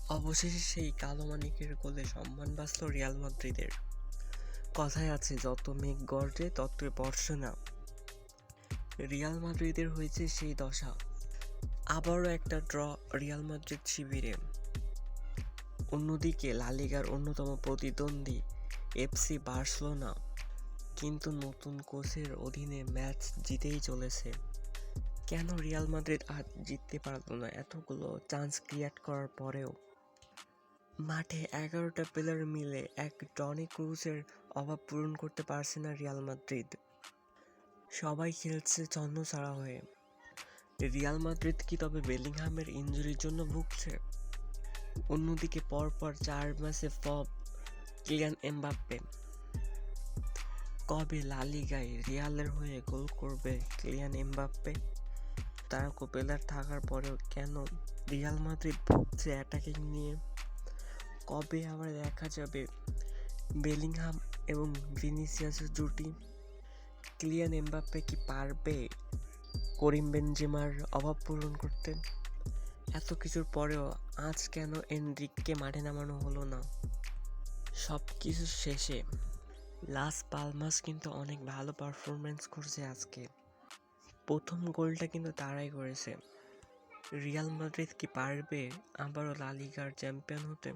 অবশেষে সেই কালো মানিকের গোলে সম্মান বাঁচল রিয়াল মাদ্রিদের। কথায় আছে, যত মেঘ গর্জে ততই বর্ষা না। রিয়াল মাদ্রিদের হয়েছে সেই দশা। আবারও একটা ড্র রিয়াল মাদ্রিদ শিবিরে। অন্যদিকে লা লিগার অন্যতম প্রতিদ্বন্দ্বী এফসি বার্সেলোনা কিন্তু নতুন কোচের অধীনে ম্যাচ জিতেই চলেছে। কেন রিয়াল মাদ্রিদ আজ জিততে পারল না এতগুলো চান্স ক্রিয়েট করার পরেও? মাঠে ১১টা প্লেয়ার মিলে এক টনি ক্রুজের অভাব পূরণ করতে পারছে না রিয়াল মাদ্রিদ। সবাই খেলছে ছন্নছাড়া হয়ে। রিয়াল মাদ্রিদ কি তবে বেলিংহামের ইনজুরির জন্য ভুগছে? অন্যদিকে পরপর ৪ ম্যাচে ফ্লপ কিলিয়ান এমবাপ্পে। কবে লা লিগায় রিয়ালের হয়ে গোল করবে কিলিয়ান এমবাপ্পে? তারা প্লেয়ার থাকার পরেও কেন রিয়াল মাদ্রিদ ভুগছে অ্যাটাকিং নিয়ে? কবে আবার দেখা যাবে বেলিংহাম এবং ভিনিসিয়াসের জুটি? কিলিয়ান এমবাপ্পে কি পারবে করিম বেনজেমার অভাব পূরণ করতে? এত কিছুর পরেও আজ কেন এনরিককে মাঠে নামানো হলো না? সব কিছু শেষে লাস পালমাস কিন্তু অনেক ভালো পারফরমেন্স করছে আজকে। প্রথম গোলটা কিন্তু তারাই করেছে। রিয়াল মাদ্রিদ কি পারবে আবারও লা লিগার চ্যাম্পিয়ন হতে?